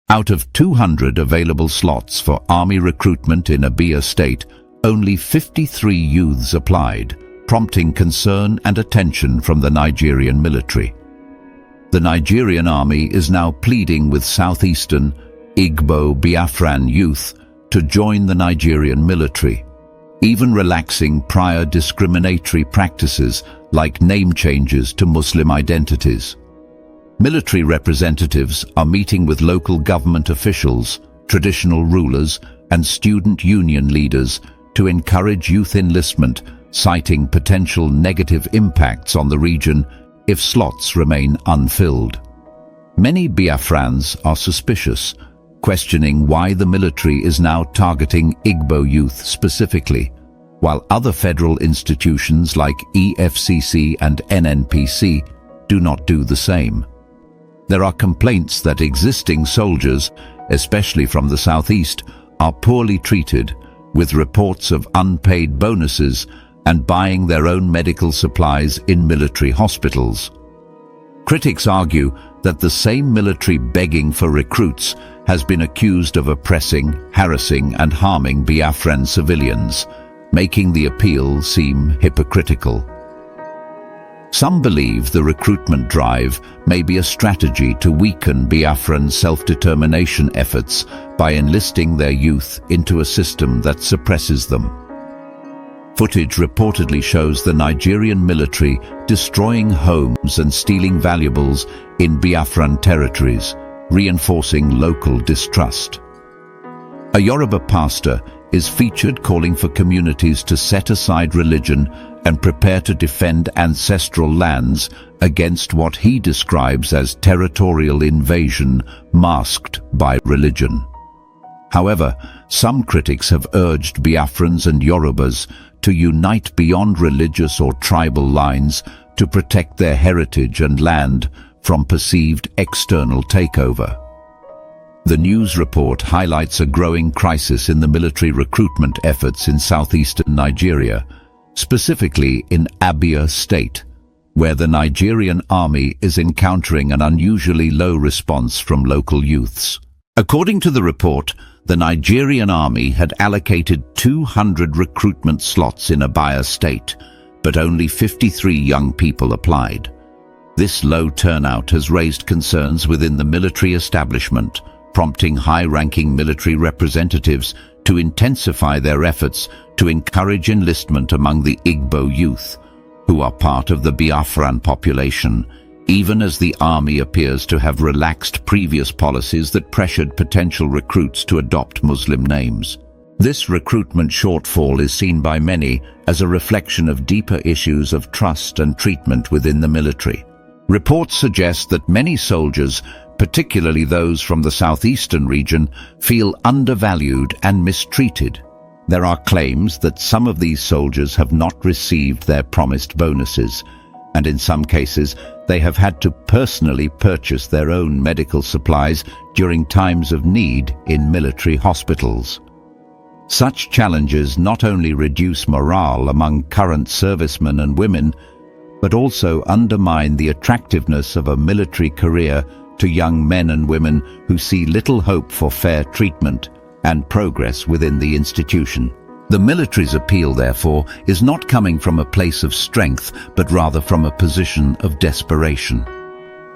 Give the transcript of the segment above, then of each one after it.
Out of 200 available slots for army recruitment in Abia State, only 53 youths applied, prompting concern and attention from the Nigerian military. The Nigerian army is now pleading with southeastern Igbo Biafran youth to join the Nigerian military, even relaxing prior discriminatory practices like name changes to Muslim identities. Military representatives are meeting with local government officials, traditional rulers, and student union leaders to encourage youth enlistment, citing potential negative impacts on the region if slots remain unfilled. Many Biafrans are suspicious, questioning why the military is now targeting Igbo youth specifically, while other federal institutions like EFCC and NNPC do not do the same. There are complaints that existing soldiers, especially from the southeast, are poorly treated, with reports of unpaid bonuses and buying their own medical supplies in military hospitals. Critics argue that the same military begging for recruits has been accused of oppressing, harassing and harming Biafran civilians, making the appeal seem hypocritical. Some believe the recruitment drive may be a strategy to weaken Biafran self-determination efforts by enlisting their youth into a system that suppresses them. Footage reportedly shows the Nigerian military destroying homes and stealing valuables in Biafran territories, reinforcing local distrust. A Yoruba pastor is featured calling for communities to set aside religion and prepare to defend ancestral lands against what he describes as territorial invasion masked by religion. However, some critics have urged Biafrans and Yorubas to unite beyond religious or tribal lines to protect their heritage and land from perceived external takeover. The news report highlights a growing crisis in the military recruitment efforts in southeastern Nigeria, specifically in Abia State, where the Nigerian army is encountering an unusually low response from local youths. According to the report, the Nigerian army had allocated 200 recruitment slots in Abia State, but only 53 young people applied. This low turnout has raised concerns within the military establishment, prompting high-ranking military representatives to intensify their efforts to encourage enlistment among the Igbo youth, who are part of the Biafran population, even as the army appears to have relaxed previous policies that pressured potential recruits to adopt Muslim names. This recruitment shortfall is seen by many as a reflection of deeper issues of trust and treatment within the military. Reports suggest that many soldiers, particularly those from the southeastern region, feel undervalued and mistreated. There are claims that some of these soldiers have not received their promised bonuses, and in some cases they have had to personally purchase their own medical supplies during times of need in military hospitals. Such challenges not only reduce morale among current servicemen and women, but also undermine the attractiveness of a military career to young men and women who see little hope for fair treatment and progress within the institution. The military's appeal, therefore, is not coming from a place of strength, but rather from a position of desperation.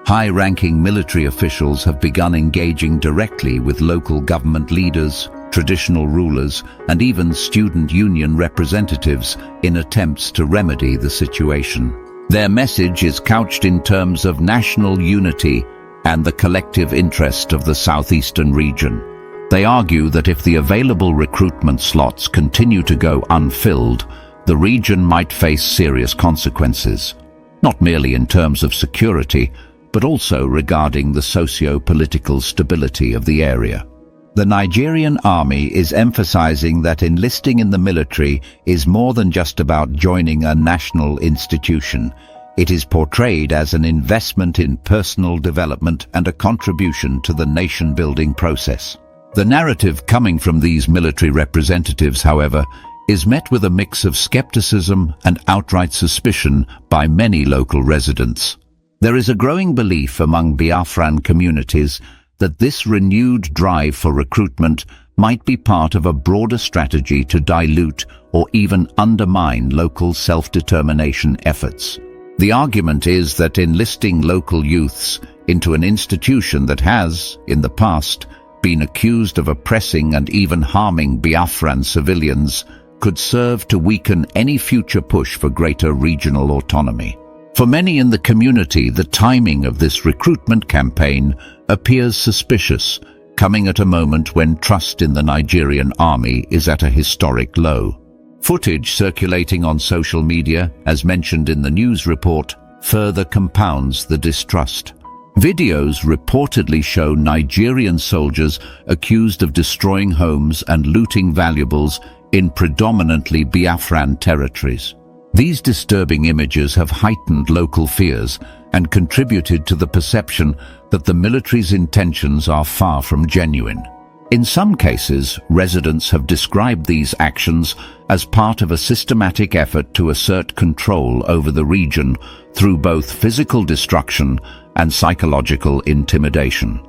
High-ranking military officials have begun engaging directly with local government leaders, traditional rulers, and even student union representatives in attempts to remedy the situation. Their message is couched in terms of national unity and the collective interest of the southeastern region. They argue that if the available recruitment slots continue to go unfilled, the region might face serious consequences, not merely in terms of security, but also regarding the socio-political stability of the area. The Nigerian army is emphasizing that enlisting in the military is more than just about joining a national institution. It is portrayed as an investment in personal development and a contribution to the nation-building process. The narrative coming from these military representatives, however, is met with a mix of skepticism and outright suspicion by many local residents. There is a growing belief among Biafran communities that this renewed drive for recruitment might be part of a broader strategy to dilute or even undermine local self-determination efforts. The argument is that enlisting local youths into an institution that has, in the past, been accused of oppressing and even harming Biafran civilians could serve to weaken any future push for greater regional autonomy. For many in the community, the timing of this recruitment campaign appears suspicious, coming at a moment when trust in the Nigerian army is at a historic low. Footage circulating on social media, as mentioned in the news report, further compounds the distrust. Videos reportedly show Nigerian soldiers accused of destroying homes and looting valuables in predominantly Biafran territories. These disturbing images have heightened local fears and contributed to the perception that the military's intentions are far from genuine. In some cases, residents have described these actions as part of a systematic effort to assert control over the region through both physical destruction and psychological intimidation.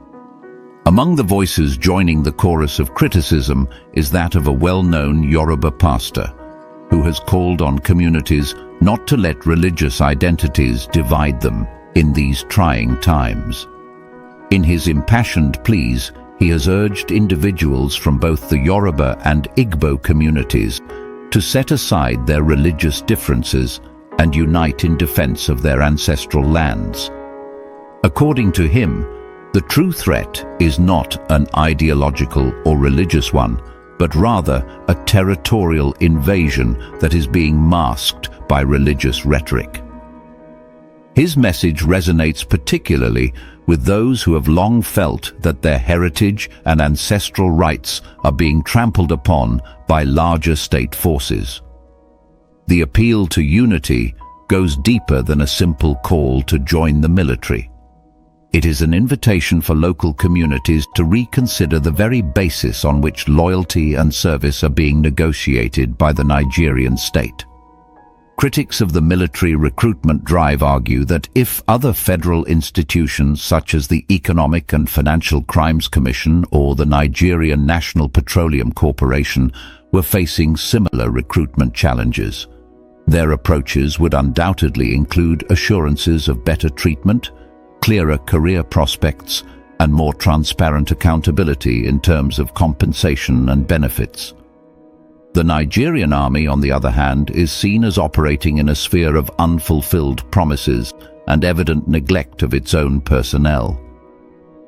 Among the voices joining the chorus of criticism is that of a well-known Yoruba pastor, who has called on communities not to let religious identities divide them in these trying times. In his impassioned pleas, he has urged individuals from both the Yoruba and Igbo communities to set aside their religious differences and unite in defense of their ancestral lands. According to him, the true threat is not an ideological or religious one, but rather a territorial invasion that is being masked by religious rhetoric. His message resonates particularly with those who have long felt that their heritage and ancestral rights are being trampled upon by larger state forces. The appeal to unity goes deeper than a simple call to join the military. It is an invitation for local communities to reconsider the very basis on which loyalty and service are being negotiated by the Nigerian state. Critics of the military recruitment drive argue that if other federal institutions such as the Economic and Financial Crimes Commission or the Nigerian National Petroleum Corporation were facing similar recruitment challenges, their approaches would undoubtedly include assurances of better treatment, clearer career prospects, and more transparent accountability in terms of compensation and benefits. The Nigerian army, on the other hand, is seen as operating in a sphere of unfulfilled promises and evident neglect of its own personnel.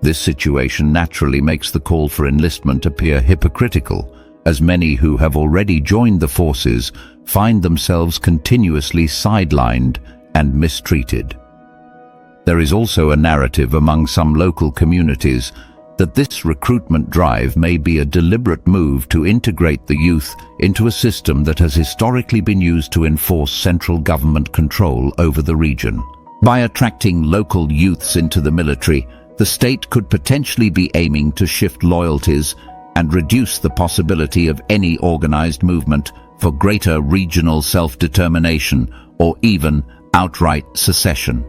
This situation naturally makes the call for enlistment appear hypocritical, as many who have already joined the forces find themselves continuously sidelined and mistreated. There is also a narrative among some local communities that this recruitment drive may be a deliberate move to integrate the youth into a system that has historically been used to enforce central government control over the region. By attracting local youths into the military, the state could potentially be aiming to shift loyalties and reduce the possibility of any organized movement for greater regional self-determination or even outright secession.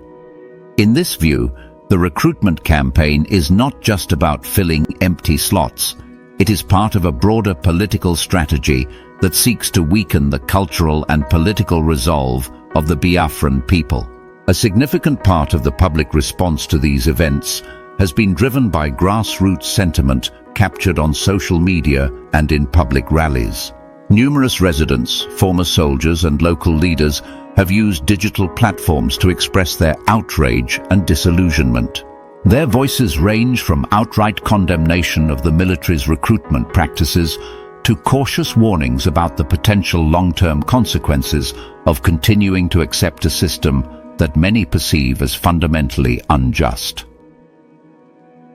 In this view, the recruitment campaign is not just about filling empty slots. It is part of a broader political strategy that seeks to weaken the cultural and political resolve of the Biafran people. A significant part of the public response to these events has been driven by grassroots sentiment captured on social media and in public rallies. Numerous residents, former soldiers, and local leaders have used digital platforms to express their outrage and disillusionment. Their voices range from outright condemnation of the military's recruitment practices to cautious warnings about the potential long-term consequences of continuing to accept a system that many perceive as fundamentally unjust.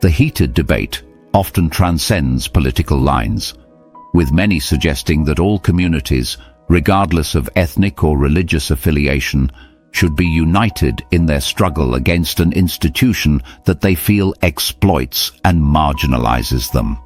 The heated debate often transcends political lines, with many suggesting that all communities, regardless of ethnic or religious affiliation, should be united in their struggle against an institution that they feel exploits and marginalizes them.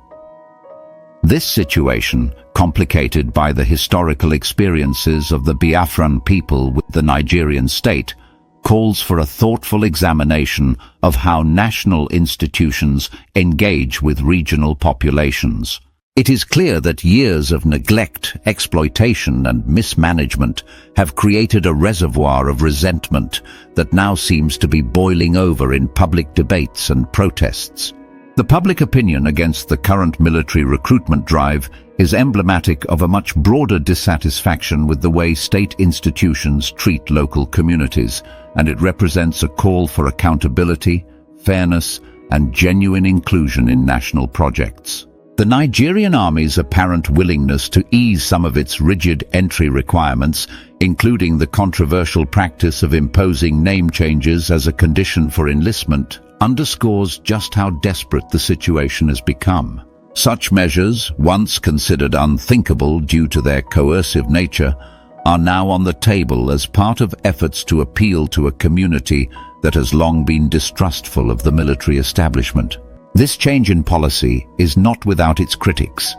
This situation, complicated by the historical experiences of the Biafran people with the Nigerian state, calls for a thoughtful examination of how national institutions engage with regional populations. It is clear that years of neglect, exploitation, and mismanagement have created a reservoir of resentment that now seems to be boiling over in public debates and protests. The public opinion against the current military recruitment drive is emblematic of a much broader dissatisfaction with the way state institutions treat local communities, and it represents a call for accountability, fairness, and genuine inclusion in national projects. The Nigerian Army's apparent willingness to ease some of its rigid entry requirements, including the controversial practice of imposing name changes as a condition for enlistment, underscores just how desperate the situation has become. Such measures, once considered unthinkable due to their coercive nature, are now on the table as part of efforts to appeal to a community that has long been distrustful of the military establishment. This change in policy is not without its critics.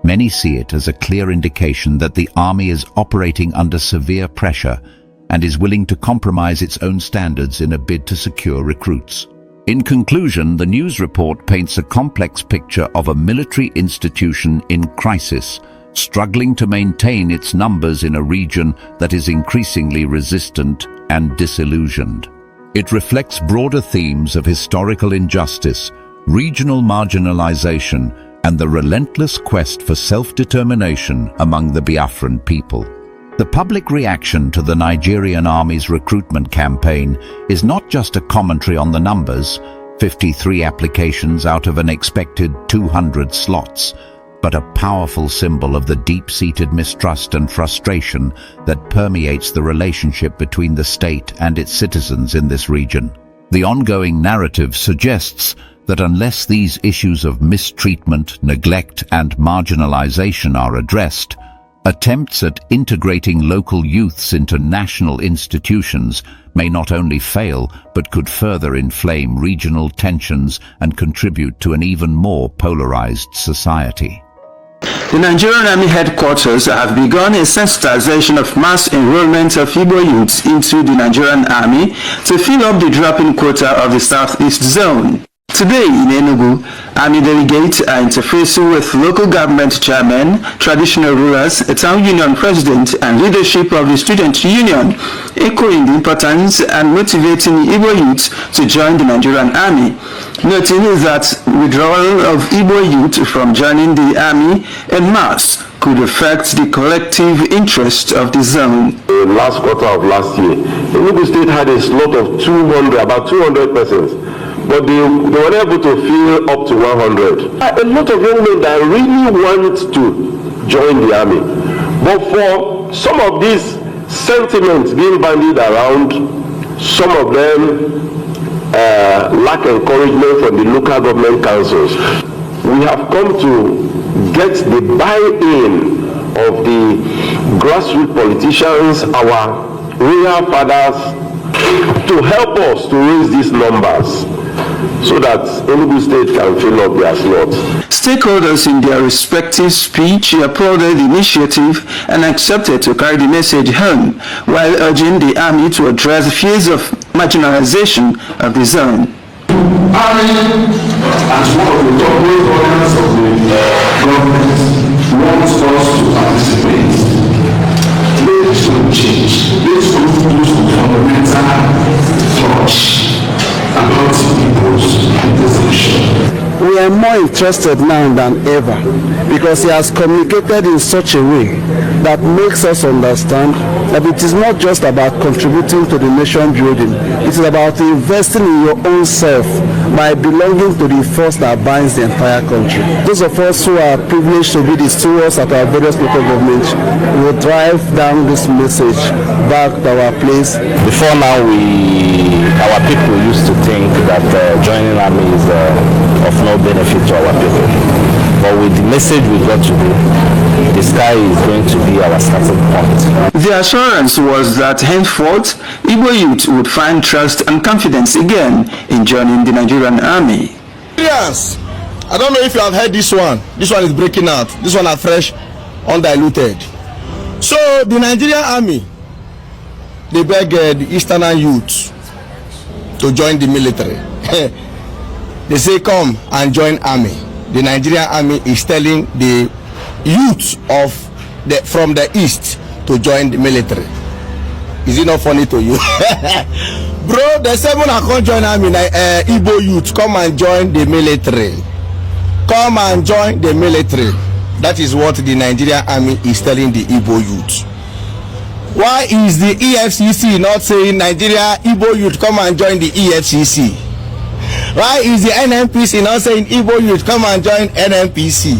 Many see it as a clear indication that the army is operating under severe pressure and is willing to compromise its own standards in a bid to secure recruits. In conclusion, the news report paints a complex picture of a military institution in crisis, struggling to maintain its numbers in a region that is increasingly resistant and disillusioned. It reflects broader themes of historical injustice, regional marginalization, and the relentless quest for self-determination among the Biafran people. The public reaction to the Nigerian Army's recruitment campaign is not just a commentary on the numbers, 53 applications out of an expected 200 slots, but a powerful symbol of the deep-seated mistrust and frustration that permeates the relationship between the state and its citizens in this region. The ongoing narrative suggests that unless these issues of mistreatment, neglect, and marginalization are addressed, attempts at integrating local youths into national institutions may not only fail, but could further inflame regional tensions and contribute to an even more polarized society. The Nigerian Army headquarters have begun a sensitization of mass enrollment of Igbo youths into the Nigerian Army to fill up the drop-in quota of the Southeast Zone. Today in Enugu, Army delegates are interfacing with local government chairmen, traditional rulers, a town union president, and leadership of the student union, echoing the importance and motivating Igbo youths to join the Nigerian Army, noting that withdrawal of Igbo youth from joining the Army en masse could affect the collective interest of the zone. The last quarter of last year, Enugu State had a slot of about 200 persons. But they were able to fill up to 100. A lot of young men that really want to join the army. But for some of these sentiments being bandied around, some of them lack encouragement from the local government councils. We have come to get the buy-in of the grassroots politicians, our royal fathers, to help us to raise these numbers, so that Enugu State can fill up their slots. Stakeholders in their respective speech applauded the initiative and accepted to carry the message home, while urging the Army to address fears of marginalization of the zone. Army, as one of the top organs of the government, wants us to participate. This will change. This will do some fundamental touch about people's position. We are more interested now than ever because he has communicated in such a way that makes us understand that it is not just about contributing to the nation building, it is about investing in your own self by belonging to the force that binds the entire country. Those of us who are privileged to be the stewards at our various local governments will drive down this message back to our place. Before now, our people used to think that joining army is of no benefit to our people. But with the message we got today, the sky is going to be our starting point. The assurance was that henceforth, Igbo youth would find trust and confidence again in joining the Nigerian Army. Yes, I don't know if you have heard this one. This one is breaking out. This one are fresh, undiluted. So the Nigerian Army they beg the Eastern youth to join the military. They say come and join army. The Nigerian army is telling the youth from the east to join the military. Is it not funny to you? Bro, the 7 I can't join army. Igbo youth, come and join the military. Come and join the military. That is what the Nigerian army is telling the Igbo youth. Why is the EFCC not saying Nigeria Igbo youth come and join the EFCC? Why is the NNPC not saying Igbo youth come and join NNPC?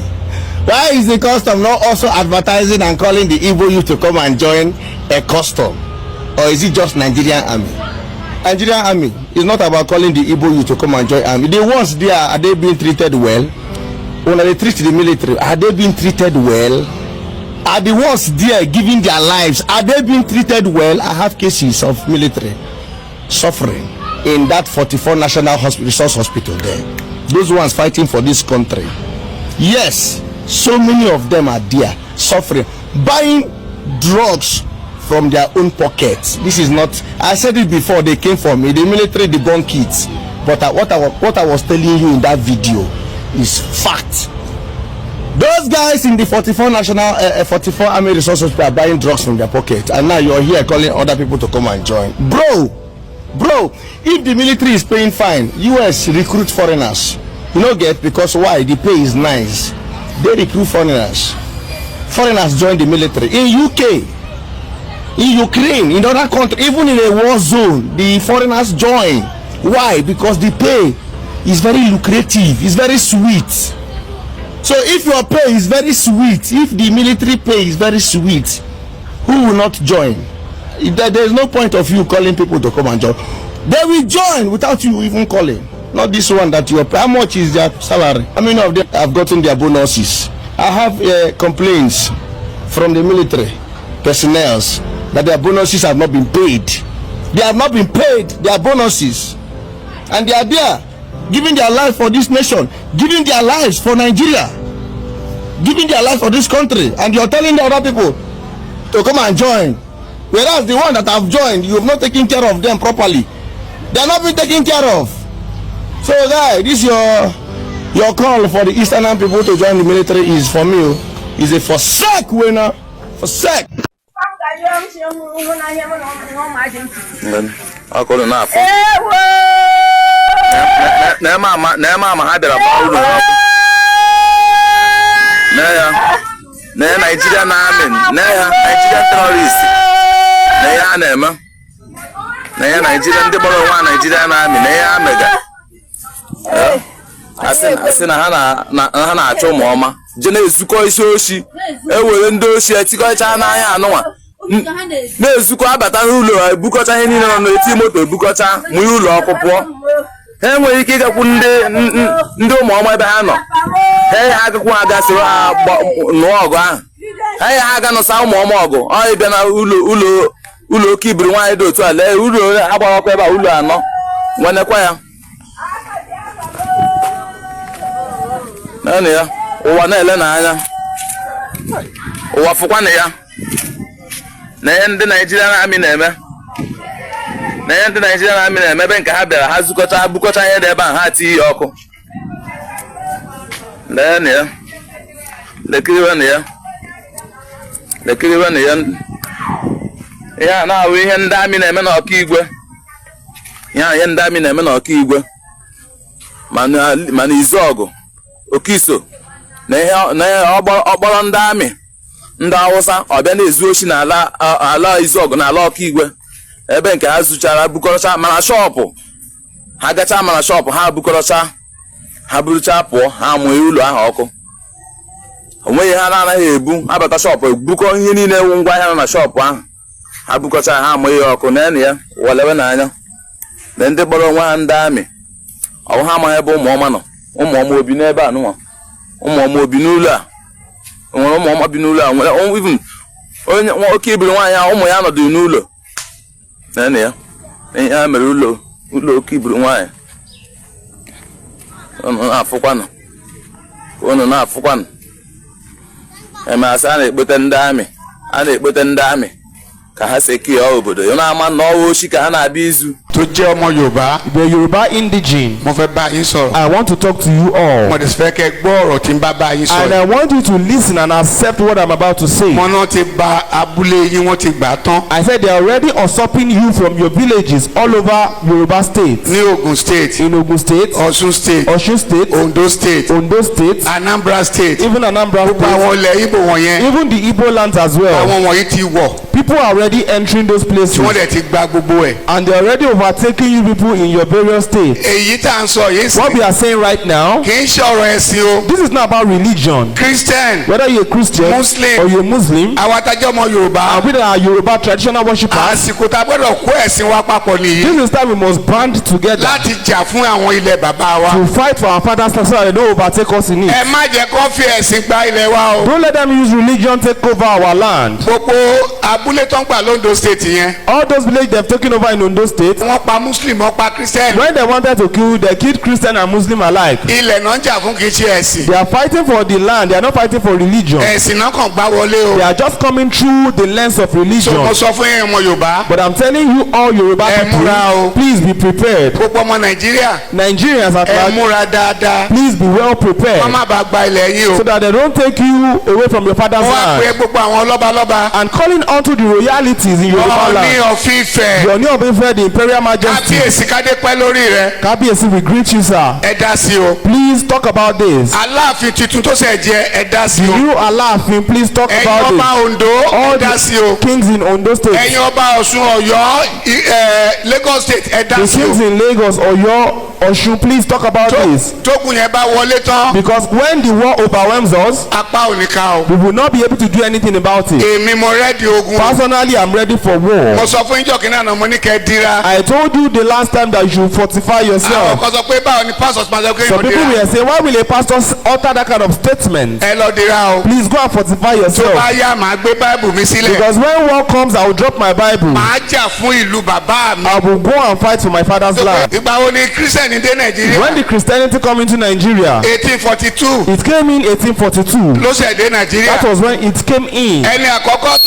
Why is the custom not also advertising and calling the Igbo youth to come and join a custom? Or is it just Nigerian army? Nigerian army is not about calling the Igbo youth to come and join army. The ones there, are they being treated well? When they treat the military, are they being treated well? Are the ones there giving their lives, are they being treated well? I have cases of military suffering in that 44 National Resource Hospital there. Those ones fighting for this country. Yes, so many of them are there suffering, buying drugs from their own pockets. This is not, I said it before, they came for me, the military debunk it. But what I was telling you in that video is fact. Those guys in the 44 Army Resources are buying drugs from their pocket, and now you're here calling other people to come and join. Bro, if the military is paying fine, US recruit foreigners. You know, because why? The pay is nice. They recruit foreigners. Foreigners join the military. In UK, in Ukraine, in other countries, even in a war zone, the foreigners join. Why? Because the pay is very lucrative, it's very sweet. So if your pay is very sweet, if the military pay is very sweet, who will not join? There is no point of you calling people to come and join. They will join without you even calling. Not this one that you pay. How much is their salary? How many of them have gotten their bonuses? I have complaints from the military personnel that their bonuses have not been paid. They have not been paid their bonuses, and they are there giving their life for this nation, giving their lives for Nigeria, giving their life for this country, and you're telling the other people to come and join, whereas the one that have joined, you have not taken care of them properly. They are not being taken care of. So guys, this your call for the Eastern people to join the military is, for me, is a forsake winner. Forsake. Na mama ha bịara kwa ụlọ ọkụ na Nigerian army, na Nigerian terrorist, na ya na-eme, na ya Nigerian ndị gbara nwa Nigerian army, na ya mega asị na ha na-achọ ụmụ ọma je na-ezukọ isi oshi, ewere ndị oshi etikọcha n'anya anụnwa na-ezukọ abata n'ụlọ, ebukọcha ihe niile nọ n'eti moto, ebukọcha mụnye ụlọ ọkụ pụọ. Ha enweghị ike ịgakwu ndị ụmụ ọma ebe ha nọ, ha agakwu aga soro ha nụọ ọgụ ahụ, ha aga nụsa ụmụ ọma ọgụ. Ọ ịbịa na ụlọ oke ibiri nwaanyị dị otu a, lee ụlọ agbara ọkụ ebe a, ụlọ anọ nwenekwa ya. Naanị ya ụwa na-ele n'anya, ụwa fụkwana ya na ihe ndị Nigerian army na-eme, na ihe ndị Nigerian army na-eme ebe nke ha bịara, ha zukọcha bukọcha ihe dị ebe ahụ, ha tinye ya ọkụ. Lee na ya, lekiriwe na ya, lekiriwe na ya. Ihe a na-awụ ihe ndị amị na-eme n'ọkaigwe, ihe ndị amị na-eme n'ọkaigwe, mana izu ọgụ okiso na ihe ọgbọrọ ndị amị ndị Hausa ọbịa na-ezu oshi na ala izu ọgụ na ala ọkaigwe, ebe nke ha zụchara bukọrọcha mana shọpụ, ha gacha mana shọpụ ha bukọrọcha, ha burucha pụọ, ha mụnye ụlọ ahụ ọkụ. Onweghị ha na-anaghị ebu, abata shọpụ ebukọ ihe niile ewu ngwa ahịa nọ na shọpụ ahụ, ha bukọcha ha mụnye ya ọkụ. Na ya walewe n'anya na ndị kpọrọ onwe ha ndị amị, ọ ha amaghị ebe ụmụ ọma nọ. Ụmụ ọma obi n'ebe a nụnwa, ụmụ ọma obi n'ụlọ a, nwere ụmụ ọma bi n'ụlọ a, nwere even onye oke ibiri nwaanyị ahụ ụmụ ya nọdụ n'ụlọ. Na ya ihe ha mere ụlọ oke ibiri nwaanyị, unu na-afụkwanụ eme asị a na-ekpote ndị amị, ka ha secure obodo ị na-ama na ọwa oshi ka ha na-abịa izu. tó jẹ́ ọmọ Yorùbá. The Yoruba indigene. mo fẹ́ bá yín sọ̀rọ̀. I want to talk to you all. mo dẹ̀ fẹ́ kẹ́ gbọ́ ọ̀rọ̀ tí n bá yín sọ̀rọ̀. And I want you to listen and accept what I'm about to say. mo náà ti bà abúlé yín wọ́n ti gbà tán. I said they are already usurping you from your villages all over Yoruba state. ní Ogun state. In Ogun state. Ọ̀ṣun state. Ọ̀ṣun state. Ondo state. Ondo state. Anambra state. Even Anambra state. gbogbo àwọn ilẹ̀ Igbo wọ̀nyẹn. Even the Igbo lands as well. àwọn wọ̀nyí ti wọ̀. People are already entering those places. tí wọ́n dẹ̀ ti gba gbogbo ẹ̀. And they are already overtaking you people in your various states. èyí tá à ń sọ yìí sí. What we are saying right now. kì í ṣe ọ̀rọ̀ ẹ̀sìn o. This is not about religion. Christian. Whether you're a Christian. Muslim. Or you're a Muslim. àwa tá jẹ́ ọmọ Yorùbá. And we that are Yoruba traditional worshippers. àsìkò tá a gbọ́dọ̀ kó ẹ̀sìn wa papọ̀ nìyí. This is time we must band together. láti jà fún àwọn ilẹ̀ bàbá wa. To fight for our father's land so that they don't overtake us in it. ẹ má jẹ́ kó fi ẹ̀sìn gba ilẹ̀ wa o. Don't let them use religion take over our land. gbogbo abúlé tó ń gbà l'Ondo state yẹn. All those villages they have taken over in Ondo state. wọ́n pa Muslim wọ́n pa Christian. When they wanted to kill, they killed Christian and Muslim alike. ilẹ̀ náà ń jà fún kì í ṣe ẹ̀sìn. They are fighting for the land. They are not fighting for religion. ẹ̀sìn náà kàn gbá wọlé o. They are just coming through the lens of religion. so mo sọ fún yín ọmọ Yorùbá. But I'm telling you all Yoruba people, please be prepared. gbogbo ọmọ Nàìjíríà. Nigerians at large, múra dáadáa. please be well prepared. wọ́n má bàa gba ilẹ̀ yín o. So that they don't take you away from your father's wọ́n á land. pe gbogbo àwọn lọ́balọ́ba. And calling unto the royalities in Yoruba land. Ọọ̀ni of Ifẹ̀. The Ọọ̀ni of Ifẹ̀, the imperial majesty. kábíyèsí kádé pẹ́ lórí rẹ. Kábíyèsí, we greet you, sir. ẹ dá sí o. Please talk about this. Aláàfin tuntun tó ṣẹ̀ jẹ ẹ dá sí The o. new Aláàfin, please talk ẹ̀yin about ọba it. Ondo ẹ dá sí o. Kings in Ondo state. ẹ̀yin ọba Ọ̀ṣun Ọ̀yọ́ Lagos state ẹ dá The sí o. kings in Lagos, Oyo, Osun, please talk about this. tókùn yẹn bá wọlé tán. Because when the war overwhelms us, apá ò ní ká o. we will not be able to do anything about it. èmi mo rẹ́ẹ̀dì ogun. Personally, I'm ready for war. mo sọ fún ìjọ kìnìún àná mo ní kẹ́ dira. I told you the last time that you should fortify àwọn yourself. kan sọ pé báwo ni pastors máa sọ pé Some yóò people dira. will say, why will a pastor utter that kind of statement? ẹ lọ dira o. Please go and fortify tó yourself. bá yá màá gbé báìbù mi sílẹ̀. Because when war comes, I will drop my Bible. màá jà fún ìlú bàbá mi. I will go and fight for my father's land. ìgbà wo ni Christian dé Nàìjíríà. When the Christianity come into Nigeria, 1842 it came in 1842. ló ṣẹ̀ dé Nàìjíríà. That was when it came in. ẹni àkọ́kọ́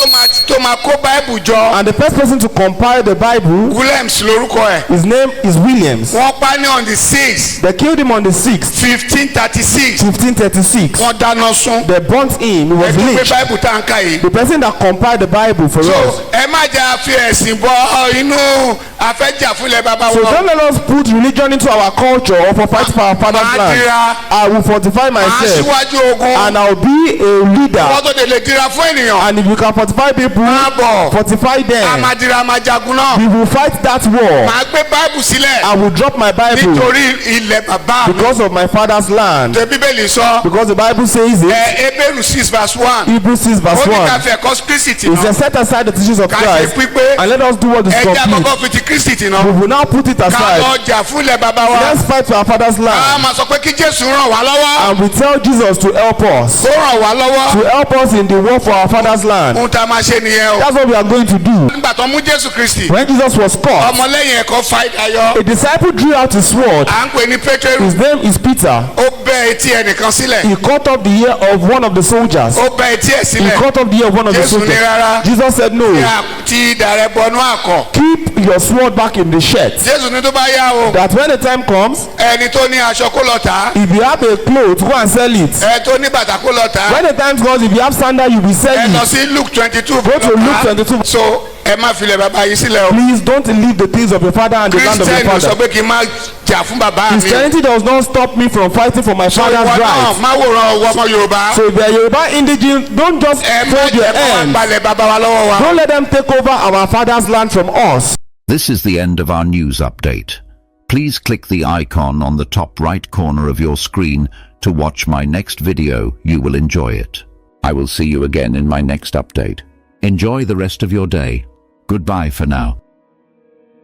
tó máa kó báìbù jọ. And the first person to compile the Bible, Williams lórúkọ ẹ̀. his name is Williams. wọ́n pa ní on the 6th. They killed him on the 6th, 1536. 1536. wọ́n dáná sun. They burnt him. He was ẹ tún pé lynched. báìbù tá à ń kà yìí. The person that compiled the Bible for so us. ẹ má jà fi ẹ̀sìn bọ inú afẹ́jà fúnlẹ̀ bàbá So wọn. don't let us put religion into our culture or for fight for our father's Màá land. dira. I will fortify màá myself síwájú ogun. and I will be a leader. wọ́n tó lè dira fún ènìyàn. And if you can fortify people, máa bọ̀. fortify a them. máa dira a máa jagun náà. We will fight that war. màá gbé báìbù sílẹ̀. I will drop my Bible nítorí ilẹ̀ bàbá mi. because of my father's land. ṣe bíbélì sọ. Because the Bible says it. Hébérù 6 verse 1. Hebrews 6 verse ó ní ká 1. fẹ́ kọ́ Kristi tì It náà. says set aside the teachings of ká ṣe Christ pípé. and let us do what is ẹja complete. kọ́kọ́ fi ti Kristi tì We náà. will now put it ká aside. lọ jà fún ilẹ̀ bàbá wa. Let's fight for our father's a land. máa sọ pé kí Jésù ràn wá lọ́wọ́. And we tell Jesus to help us. ó ràn wá lọ́wọ́. To help us in the war for our father's land. ohun tá a máa ṣe nìyẹn o. That's what we are going to do. nígbà tó mú Jésù Kristi. When Jesus was caught, ọmọlẹ́yìn ẹ̀kọ́ fa ìdáyọ. a disciple drew out his sword. à ń pè ní Pétérù. His name is Peter. ó bẹ́ etí ẹnìkan sílẹ̀. He cut off the ear of one of the soldiers. ó bẹ́ etí ẹ̀ He sílẹ̀. cut off the ear of one of the Jésù ní soldiers. rárá. Jesus said no. ti idà rẹ̀ bọnú àkọ̀. Keep your sword back in the shirt. Jésù ní tó bá yá o. That when the time comes, ẹni tó ní aṣọ kó lọ tà á. if you have a cloth, go and sell it. ẹ tó ní bàtà kó lọ tà á. When the time comes, if you have sandal, you will sell ẹ lọ it. sí Luke 22. Go to Luke 22. so ẹ má filẹ̀ bàbá yìí sílẹ̀ o. Please don't leave the things of your father and the land of your Christian sọ father. pé kí n má jà fún bàbá mi. Christianity does not stop me from fighting for my so father's ìwọ náà rights. má wòran ọwọ́ ọmọ Yorùbá. So if you are Yoruba indigene, don't just ẹ má fold your jẹ́ kó wá hands. gbalẹ̀ bàbá wa lọ́wọ́ wa. Don't let them take over our father's land from us. This is the end of our news update. Please click the icon on the top right corner of your screen to watch my next video. You will enjoy it. I will see you again in my next update. Enjoy the rest of your day. Goodbye for now.